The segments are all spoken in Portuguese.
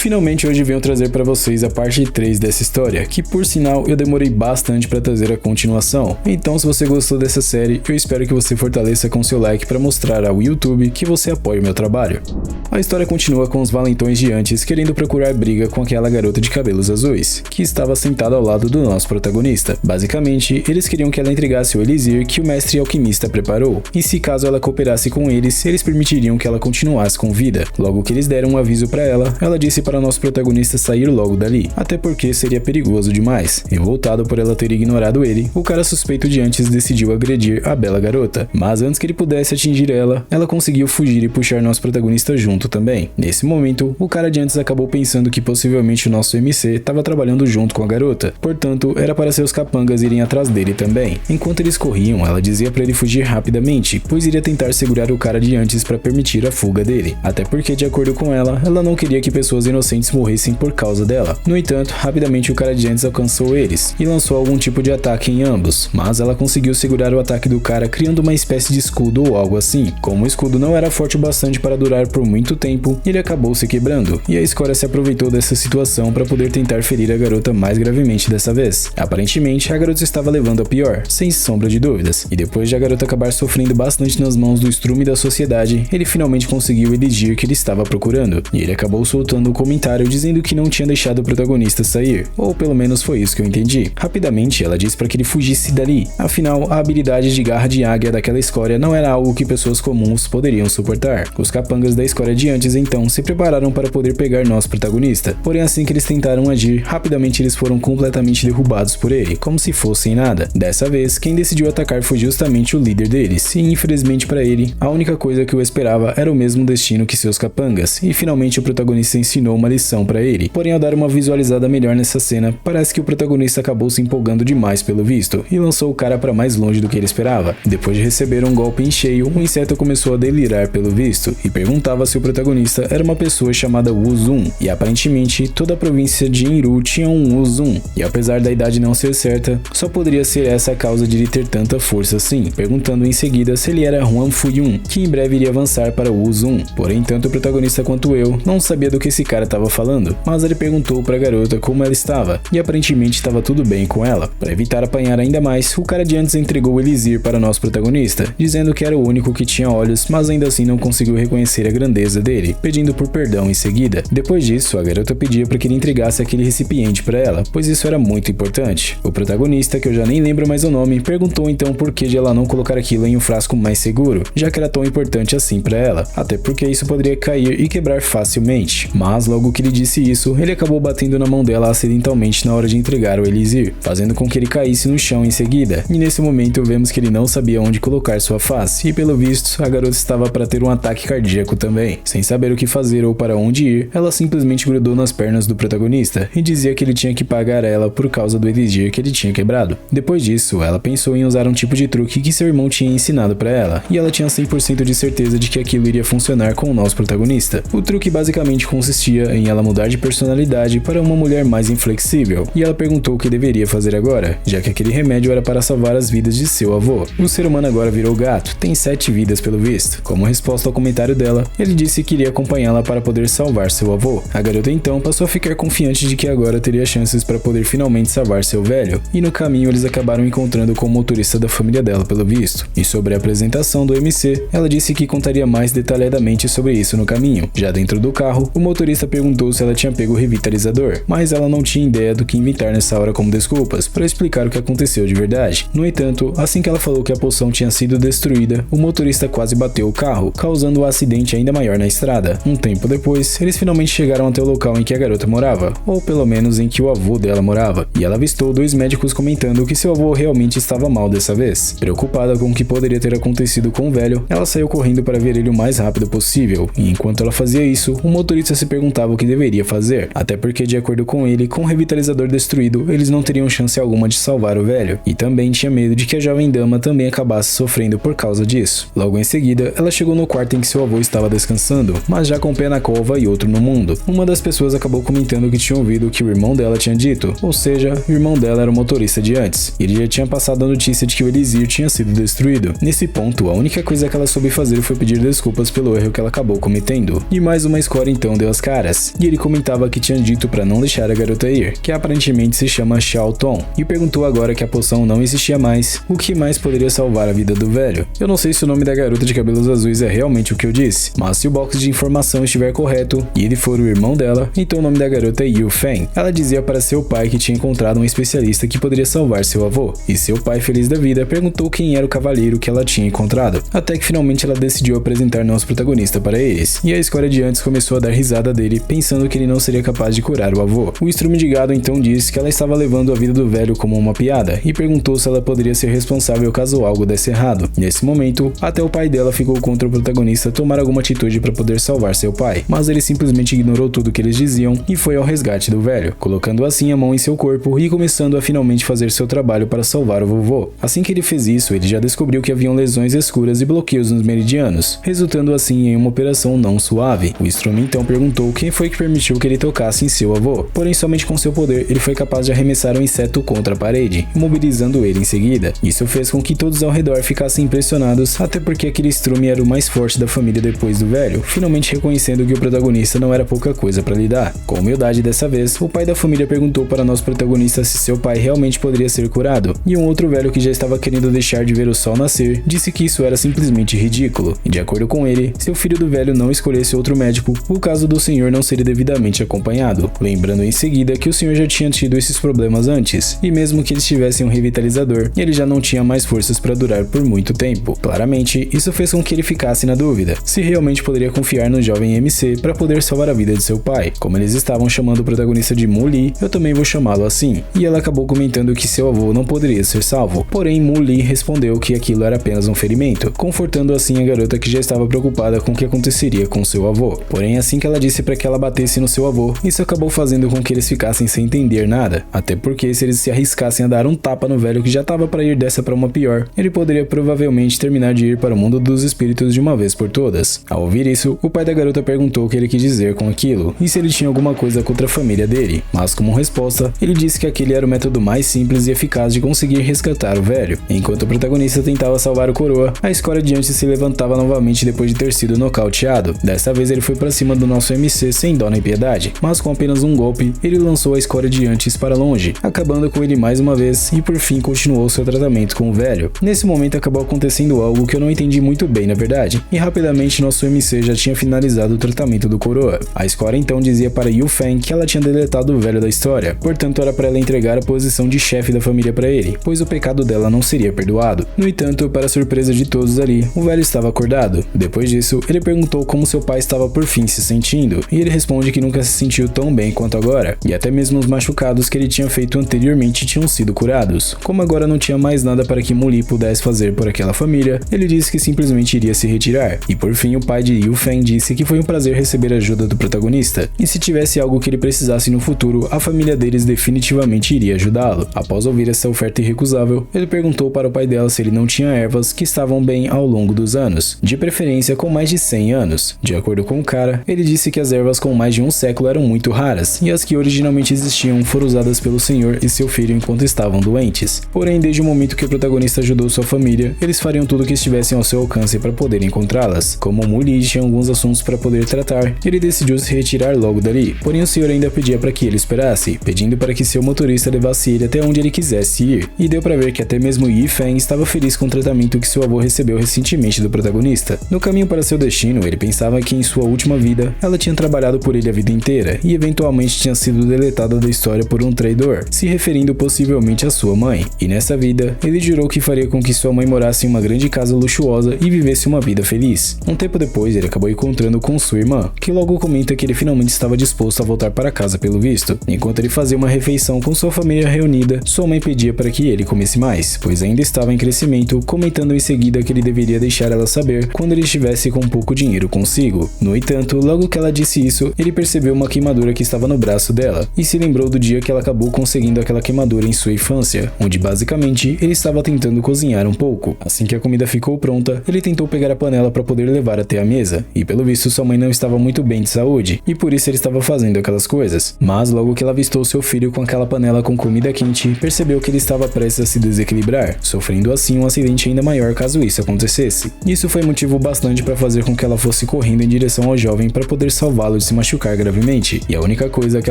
Finalmente hoje venho trazer para vocês a parte 3 dessa história, que por sinal eu demorei bastante para trazer a continuação. Então se você gostou dessa série, eu espero que você fortaleça com seu like para mostrar ao YouTube que você apoia o meu trabalho. A história continua com os valentões de antes querendo procurar briga com aquela garota de cabelos azuis, que estava sentada ao lado do nosso protagonista. Basicamente, eles queriam que ela entregasse o elixir que o mestre alquimista preparou, e se caso ela cooperasse com eles permitiriam que ela continuasse com vida. Logo que eles deram um aviso para ela disse para nosso protagonista sair logo dali, até porque seria perigoso demais. Revoltado por ela ter ignorado ele, o cara suspeito de antes decidiu agredir a bela garota, mas antes que ele pudesse atingir ela conseguiu fugir e puxar nosso protagonista junto também. Nesse momento, o cara de antes acabou pensando que possivelmente o nosso MC estava trabalhando junto com a garota, portanto era para seus capangas irem atrás dele também. Enquanto eles corriam, ela dizia para ele fugir rapidamente, pois iria tentar segurar o cara de antes para permitir a fuga dele, até porque de acordo com ela não queria que pessoas inocentes morressem por causa dela. No entanto, rapidamente o cara de antes alcançou eles e lançou algum tipo de ataque em ambos, mas ela conseguiu segurar o ataque do cara criando uma espécie de escudo ou algo assim. Como o escudo não era forte o bastante para durar por muito tempo, ele acabou se quebrando, e a escória se aproveitou dessa situação para poder tentar ferir a garota mais gravemente dessa vez. Aparentemente, a garota estava levando a pior, sem sombra de dúvidas, e depois de a garota acabar sofrendo bastante nas mãos do estrume da sociedade, ele finalmente conseguiu o elixir que ele estava procurando, e ele acabou soltando um comentário dizendo que não tinha deixado o protagonista sair, ou pelo menos foi isso que eu entendi. Rapidamente, ela disse para que ele fugisse dali, afinal, a habilidade de garra de águia daquela escória não era algo que pessoas comuns poderiam suportar. Os capangas da escória de antes então se prepararam para poder pegar nosso protagonista, porém assim que eles tentaram agir, rapidamente eles foram completamente derrubados por ele, como se fossem nada. Dessa vez, quem decidiu atacar foi justamente o líder deles, e infelizmente para ele, a única coisa que o esperava era o mesmo destino que seus capangas, e finalmente o protagonista ensinou uma lição para ele. Porém, ao dar uma visualizada melhor nessa cena, parece que o protagonista acabou se empolgando demais pelo visto, e lançou o cara para mais longe do que ele esperava. Depois de receber um golpe em cheio, o inseto começou a delirar pelo visto, e perguntava se o protagonista era uma pessoa chamada Wuzun, e aparentemente toda a província de Inru tinha um Wuzun, e apesar da idade não ser certa, só poderia ser essa a causa de ele ter tanta força assim, perguntando em seguida se ele era Huan Fuyun, que em breve iria avançar para o Wuzun. Porém, tanto o protagonista quanto eu não sabia do que esse cara estava falando, mas ele perguntou para a garota como ela estava, e aparentemente estava tudo bem com ela. Para evitar apanhar ainda mais, o cara de antes entregou o elixir para nosso protagonista, dizendo que era o único que tinha olhos, mas ainda assim não conseguiu reconhecer a grandeza dele, pedindo por perdão em seguida. Depois disso, a garota pedia para que ele entregasse aquele recipiente para ela, pois isso era muito importante. O protagonista, que eu já nem lembro mais o nome, perguntou então por que de ela não colocar aquilo em um frasco mais seguro, já que era tão importante assim para ela, até porque isso poderia cair e quebrar facilmente. Mas logo que ele disse isso, ele acabou batendo na mão dela acidentalmente na hora de entregar o elixir, fazendo com que ele caísse no chão em seguida, e nesse momento vemos que ele não sabia onde colocar sua face, e pelo visto, a garota estava para ter um ataque cardíaco também. Sem saber o que fazer ou para onde ir, ela simplesmente grudou nas pernas do protagonista, e dizia que ele tinha que pagar ela por causa do elixir que ele tinha quebrado. Depois disso, ela pensou em usar um tipo de truque que seu irmão tinha ensinado para ela, e ela tinha 100% de certeza de que aquilo iria funcionar com o nosso protagonista. O truque basicamente consistia em ela mudar de personalidade para uma mulher mais inflexível, e ela perguntou o que deveria fazer agora, já que aquele remédio era para salvar as vidas de seu avô. O ser humano agora virou gato, tem 7 vidas pelo visto. Como resposta ao comentário dela, ele disse que iria acompanhá-la para poder salvar seu avô. A garota então passou a ficar confiante de que agora teria chances para poder finalmente salvar seu velho, e no caminho eles acabaram encontrando com o motorista da família dela pelo visto. E sobre a apresentação do MC, ela disse que contaria mais detalhadamente sobre isso no caminho. Já dentro do carro, o motorista perguntou se ela tinha pego o revitalizador, mas ela não tinha ideia do que inventar nessa hora como desculpas para explicar o que aconteceu de verdade. No entanto, assim que ela falou que a poção tinha sido destruída, o motorista quase bateu o carro, causando um acidente ainda maior na estrada. Um tempo depois, eles finalmente chegaram até o local em que a garota morava, ou pelo menos em que o avô dela morava, e ela avistou 2 médicos comentando que seu avô realmente estava mal dessa vez. Preocupada com o que poderia ter acontecido com o velho, ela saiu correndo para ver ele o mais rápido possível, e enquanto ela fazia isso, o motorista se perguntava o que deveria fazer, até porque de acordo com ele, com o revitalizador destruído, eles não teriam chance alguma de salvar o velho, e também tinha medo de que a jovem dama também acabasse sofrendo por causa disso. Logo em seguida, ela chegou no quarto em que seu avô estava descansando, mas já com um pé na cova e outro no mundo. Uma das pessoas acabou comentando que tinha ouvido o que o irmão dela tinha dito, ou seja, o irmão dela era o motorista de antes. Ele já tinha passado a notícia de que o elixir tinha sido destruído. Nesse ponto, a única coisa que ela soube fazer foi pedir desculpas pelo erro que ela acabou cometendo. E mais uma escória então deu as caras. Cass, e ele comentava que tinha dito para não deixar a garota ir, que aparentemente se chama Xiao Tong, e perguntou agora que a poção não existia mais, o que mais poderia salvar a vida do velho. Eu não sei se o nome da garota de cabelos azuis é realmente o que eu disse, mas se o box de informação estiver correto e ele for o irmão dela, então o nome da garota é Yu Feng. Ela dizia para seu pai que tinha encontrado um especialista que poderia salvar seu avô, e seu pai, feliz da vida, perguntou quem era o cavaleiro que ela tinha encontrado, até que finalmente ela decidiu apresentar nosso protagonista para eles, e a escória de antes começou a dar risada dele, pensando que ele não seria capaz de curar o avô. O estrume de gado então disse que ela estava levando a vida do velho como uma piada, e perguntou se ela poderia ser responsável caso algo desse errado. Nesse momento, até o pai dela ficou contra o protagonista tomar alguma atitude para poder salvar seu pai, mas ele simplesmente ignorou tudo que eles diziam e foi ao resgate do velho, colocando assim a mão em seu corpo e começando a finalmente fazer seu trabalho para salvar o vovô. Assim que ele fez isso, ele já descobriu que haviam lesões escuras e bloqueios nos meridianos, resultando assim em uma operação não suave. O Estrume então perguntou quem foi que permitiu que ele tocasse em seu avô, porém somente com seu poder ele foi capaz de arremessar um inseto contra a parede, imobilizando ele em seguida. Isso fez com que todos ao redor ficassem impressionados, até porque aquele Estrume era o mais forte da família depois do velho, finalmente reconhecendo que o protagonista não era pouca coisa para lidar. Com humildade dessa vez, o pai da família perguntou para nosso protagonista se seu pai realmente poderia ser curado, e um outro velho que já estava querendo deixar de ver o sol nascer, disse que isso era simplesmente ridículo, e de acordo com ele, se o filho do velho não escolhesse outro médico, o caso do senhor não seria devidamente acompanhado, lembrando em seguida que o senhor já tinha tido esses problemas antes, e mesmo que eles tivessem um revitalizador, ele já não tinha mais forças para durar por muito tempo. Claramente, isso fez com que ele ficasse na dúvida, se realmente poderia confiar no jovem MC para poder salvar a vida de seu pai. Como eles estavam chamando o protagonista de Mu Li, eu também vou chamá-lo assim, e ela acabou comentando que seu avô não poderia ser salvo, porém Mu Li respondeu que aquilo era apenas um ferimento, confortando assim a garota que já estava preocupada com o que aconteceria com seu avô. Porém, assim que ela disse para que ela batesse no seu avô, isso acabou fazendo com que eles ficassem sem entender nada, até porque se eles se arriscassem a dar um tapa no velho que já estava para ir dessa para uma pior, ele poderia provavelmente terminar de ir para o mundo dos espíritos de uma vez por todas. Ao ouvir isso, o pai da garota perguntou o que ele quis dizer com aquilo, e se ele tinha alguma coisa contra a família dele, mas como resposta, ele disse que aquele era o método mais simples e eficaz de conseguir resgatar o velho. Enquanto o protagonista tentava salvar o coroa, a escória de antes se levantava novamente depois de ter sido nocauteado. Desta vez ele foi para cima do nosso MC sem dó nem piedade, mas com apenas um golpe, ele lançou a escória de antes para longe, acabando com ele mais uma vez e por fim continuou seu tratamento com o velho. Nesse momento acabou acontecendo algo que eu não entendi muito bem na verdade, e rapidamente nosso MC já tinha finalizado o tratamento do coroa. A escória então dizia para Yu Feng que ela tinha deletado o velho da história, portanto era para ela entregar a posição de chefe da família para ele, pois o pecado dela não seria perdoado. No entanto, para surpresa de todos ali, o velho estava acordado. Depois disso, ele perguntou como seu pai estava por fim se sentindo, e ele responde que nunca se sentiu tão bem quanto agora, e até mesmo os machucados que ele tinha feito anteriormente tinham sido curados. Como agora não tinha mais nada para que Mu Li pudesse fazer por aquela família, ele disse que simplesmente iria se retirar. E por fim, o pai de Yu Feng disse que foi um prazer receber a ajuda do protagonista, e se tivesse algo que ele precisasse no futuro, a família deles definitivamente iria ajudá-lo. Após ouvir essa oferta irrecusável, ele perguntou para o pai dela se ele não tinha ervas que estavam bem ao longo dos anos, de preferência com mais de 100 anos. De acordo com o cara, ele disse que as ervas com mais de um século eram muito raras, e as que originalmente existiam foram usadas pelo senhor e seu filho enquanto estavam doentes. Porém, desde o momento que o protagonista ajudou sua família, eles fariam tudo o que estivessem ao seu alcance para poder encontrá-las. Como Mu Li tinha alguns assuntos para poder tratar, ele decidiu se retirar logo dali, porém o senhor ainda pedia para que ele esperasse, pedindo para que seu motorista levasse ele até onde ele quisesse ir, e deu para ver que até mesmo Yi Feng estava feliz com o tratamento que seu avô recebeu recentemente do protagonista. No caminho para seu destino, ele pensava que em sua última vida, ela tinha trabalhado por ele a vida inteira, e eventualmente tinha sido deletada da história por um traidor, se referindo possivelmente à sua mãe. E nessa vida, ele jurou que faria com que sua mãe morasse em uma grande casa luxuosa e vivesse uma vida feliz. Um tempo depois, ele acabou encontrando com sua irmã, que logo comenta que ele finalmente estava disposto a voltar para casa pelo visto. Enquanto ele fazia uma refeição com sua família reunida, sua mãe pedia para que ele comesse mais, pois ainda estava em crescimento, comentando em seguida que ele deveria deixar ela saber quando ele estivesse com pouco dinheiro consigo. No entanto, logo que ela disse isso, ele percebeu uma queimadura que estava no braço dela, e se lembrou do dia que ela acabou conseguindo aquela queimadura em sua infância, onde basicamente ele estava tentando cozinhar um pouco. Assim que a comida ficou pronta, ele tentou pegar a panela para poder levar até a mesa, e pelo visto sua mãe não estava muito bem de saúde, e por isso ele estava fazendo aquelas coisas. Mas logo que ela avistou seu filho com aquela panela com comida quente, percebeu que ele estava prestes a se desequilibrar, sofrendo assim um acidente ainda maior caso isso acontecesse. Isso foi motivo bastante para fazer com que ela fosse correndo em direção ao jovem para poder salvá-lo de se machucar gravemente, e a única coisa que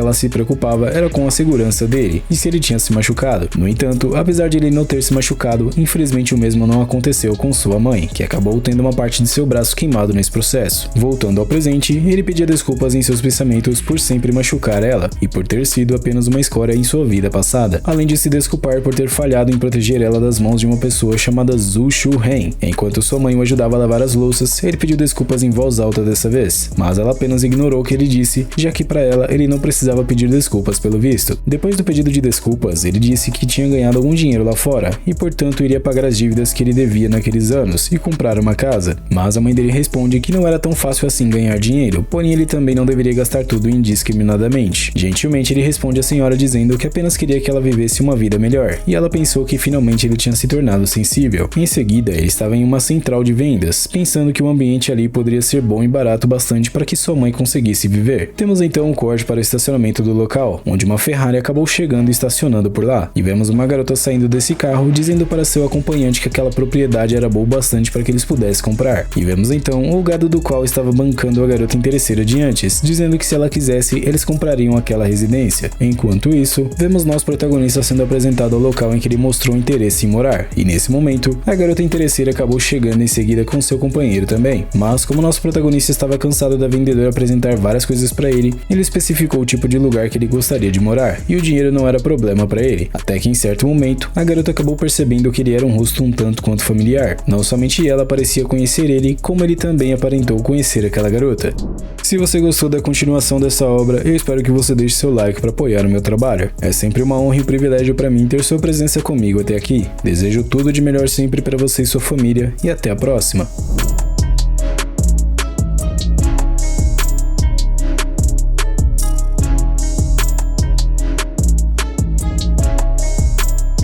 ela se preocupava era com a segurança dele e se ele tinha se machucado. No entanto, apesar de ele não ter se machucado, infelizmente o mesmo não aconteceu com sua mãe, que acabou tendo uma parte de seu braço queimado nesse processo. Voltando ao presente, ele pedia desculpas em seus pensamentos por sempre machucar ela e por ter sido apenas uma escória em sua vida passada, além de se desculpar por ter falhado em proteger ela das mãos de uma pessoa chamada Zhu Shu-Hen. Enquanto sua mãe o ajudava a lavar as louças, ele pediu desculpas em voz alta dessa vez, mas ela apenas ignorou o que ele disse, já que para ela ele não precisava pedir desculpas pelo visto. Depois do pedido de desculpas, ele disse que tinha ganhado algum dinheiro lá fora e portanto iria pagar as dívidas que ele devia naqueles anos e comprar uma casa. Mas a mãe dele responde que não era tão fácil assim ganhar dinheiro, porém ele também não deveria gastar tudo indiscriminadamente. Gentilmente ele responde à senhora dizendo que apenas queria que ela vivesse uma vida melhor, e ela pensou que finalmente ele tinha se tornado sensível. Em seguida, ele estava em uma central de vendas, pensando que o ambiente ali poderia ser bom e barato bastante para que sua mãe conseguisse viver. Temos então um corte para o estacionamento do local, onde uma Ferrari acabou chegando e estacionando por lá, e vemos uma garota saindo desse carro dizendo para seu acompanhante que aquela propriedade era boa bastante para que eles pudessem comprar. E vemos então o gado do qual estava bancando a garota interesseira de antes, dizendo que se ela quisesse, eles comprariam aquela residência. Enquanto isso, vemos nosso protagonista sendo apresentado ao local em que ele mostrou interesse em morar, e nesse momento, a garota interesseira acabou chegando em seguida com seu companheiro também. Mas como nosso protagonista estava cansado da vendedora apresentar várias coisas para ele especificou o tipo de lugar que ele gostaria de morar, e o dinheiro não era problema para ele, até que em certo momento, a garota acabou percebendo que ele era um rosto um tanto quanto familiar. Não somente ela parecia conhecer ele, como ele também aparentou conhecer aquela garota. Se você gostou da continuação dessa obra, eu espero que você deixe seu like para apoiar o meu trabalho. É sempre uma honra e um privilégio para mim ter sua presença comigo até aqui. Desejo tudo de melhor sempre para você e sua família, e até a próxima.